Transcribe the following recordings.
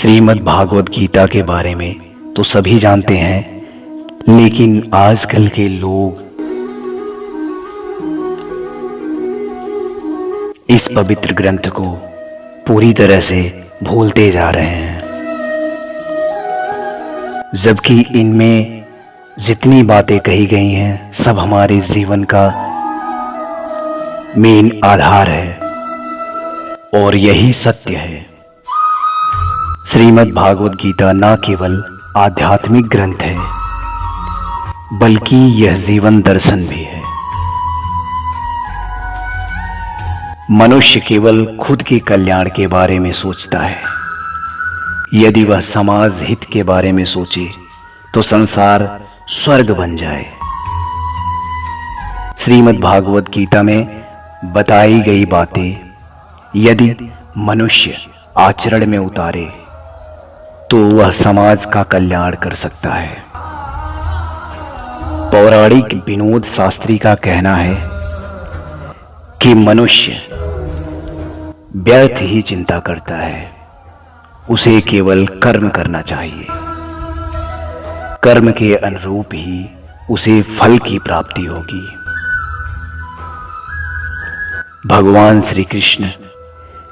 श्रीमद् भागवत गीता के बारे में तो सभी जानते हैं, लेकिन आजकल के लोग इस पवित्र ग्रंथ को पूरी तरह से भूलते जा रहे हैं। जबकि इनमें जितनी बातें कही गई हैं सब हमारे जीवन का मेन आधार है और यही सत्य है। श्रीमद् भागवत गीता न केवल आध्यात्मिक ग्रंथ है बल्कि यह जीवन दर्शन भी है। मनुष्य केवल खुद के कल्याण के बारे में सोचता है। यदि वह समाज हित के बारे में सोचे तो संसार स्वर्ग बन जाए। श्रीमद् भागवत गीता में बताई गई बातें यदि मनुष्य आचरण में उतारे तो वह समाज का कल्याण कर सकता है। पौराणिक विनोद शास्त्री का कहना है कि मनुष्य व्यर्थ ही चिंता करता है, उसे केवल कर्म करना चाहिए। कर्म के अनुरूप ही उसे फल की प्राप्ति होगी। भगवान श्री कृष्ण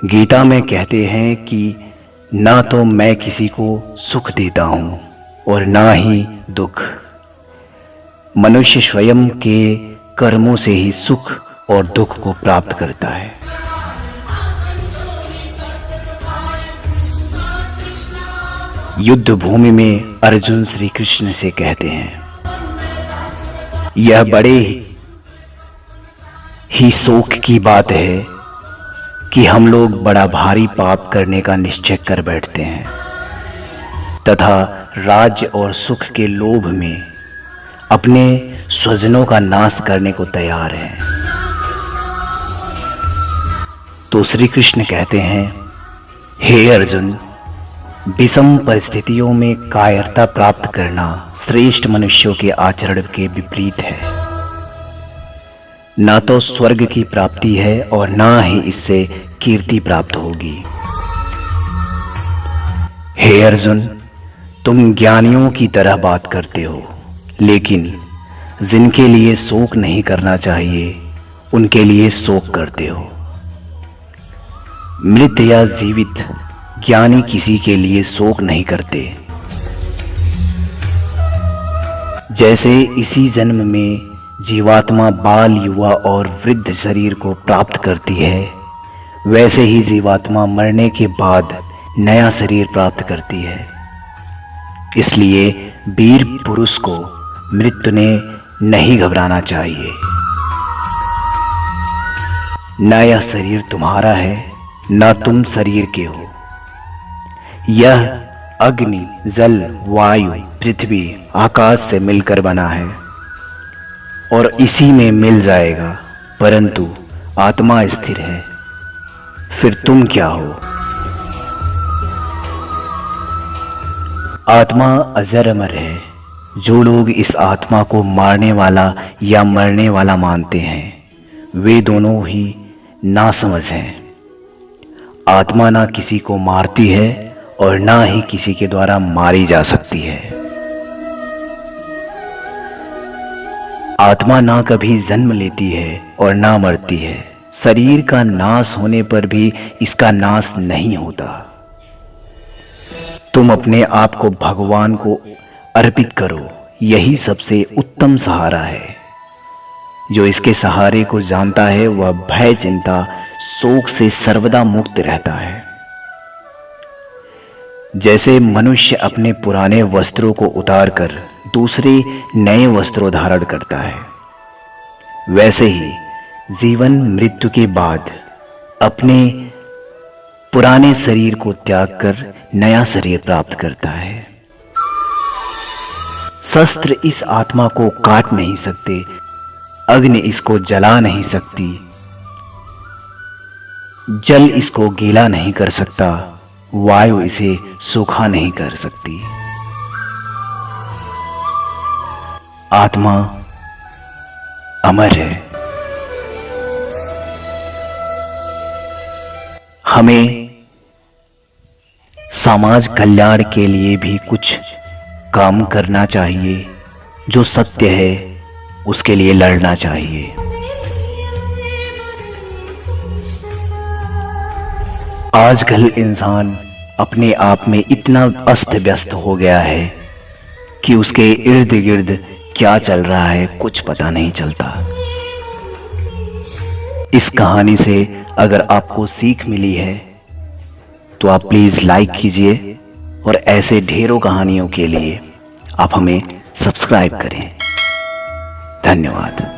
गीता में कहते हैं कि ना तो मैं किसी को सुख देता हूं और ना ही दुख। मनुष्य स्वयं के कर्मों से ही सुख और दुख को प्राप्त करता है। युद्ध भूमि में अर्जुन श्री कृष्ण से कहते हैं, यह बड़े ही शोक की बात है कि हम लोग बड़ा भारी पाप करने का निश्चय कर बैठते हैं तथा राज्य और सुख के लोभ में अपने स्वजनों का नाश करने को तैयार हैं। तो श्री कृष्ण कहते हैं, हे अर्जुन, विषम परिस्थितियों में कायरता प्राप्त करना श्रेष्ठ मनुष्यों के आचरण के विपरीत है। ना तो स्वर्ग की प्राप्ति है और ना ही इससे कीर्ति प्राप्त होगी। हे अर्जुन, तुम ज्ञानियों की तरह बात करते हो, लेकिन जिनके लिए शोक नहीं करना चाहिए उनके लिए शोक करते हो। मृत या जीवित ज्ञानी किसी के लिए शोक नहीं करते। जैसे इसी जन्म में जीवात्मा बाल, युवा और वृद्ध शरीर को प्राप्त करती है, वैसे ही जीवात्मा मरने के बाद नया शरीर प्राप्त करती है। इसलिए वीर पुरुष को मृत्यु ने नहीं घबराना चाहिए। न यह शरीर तुम्हारा है न तुम शरीर के हो। यह अग्नि, जल, वायु, पृथ्वी, आकाश से मिलकर बना है और इसी में मिल जाएगा, परंतु आत्मा स्थिर है। फिर तुम क्या हो? आत्मा अजर अमर है। जो लोग इस आत्मा को मारने वाला या मरने वाला मानते हैं वे दोनों ही नासमझ हैं। आत्मा ना किसी को मारती है और ना ही किसी के द्वारा मारी जा सकती है। आत्मा ना कभी जन्म लेती है और ना मरती है। शरीर का नाश होने पर भी इसका नाश नहीं होता। तुम अपने आप को भगवान को अर्पित करो, यही सबसे उत्तम सहारा है। जो इसके सहारे को जानता है वह भय, चिंता, शोक से सर्वदा मुक्त रहता है। जैसे मनुष्य अपने पुराने वस्त्रों को उतारकर दूसरे नए वस्त्रों धारण करता है, वैसे ही जीवन मृत्यु के बाद अपने पुराने शरीर को त्याग कर नया शरीर प्राप्त करता है। शस्त्र इस आत्मा को काट नहीं सकते, अग्नि इसको जला नहीं सकती, जल इसको गीला नहीं कर सकता, वायु इसे सूखा नहीं कर सकती। आत्मा अमर है। हमें समाज कल्याण के लिए भी कुछ काम करना चाहिए। जो सत्य है उसके लिए लड़ना चाहिए। आजकल इंसान अपने आप में इतना अस्त व्यस्त हो गया है कि उसके इर्द गिर्द क्या चल रहा है कुछ पता नहीं चलता। इस कहानी से अगर आपको सीख मिली है तो आप प्लीज़ लाइक कीजिए और ऐसे ढेरों कहानियों के लिए आप हमें सब्सक्राइब करें। धन्यवाद।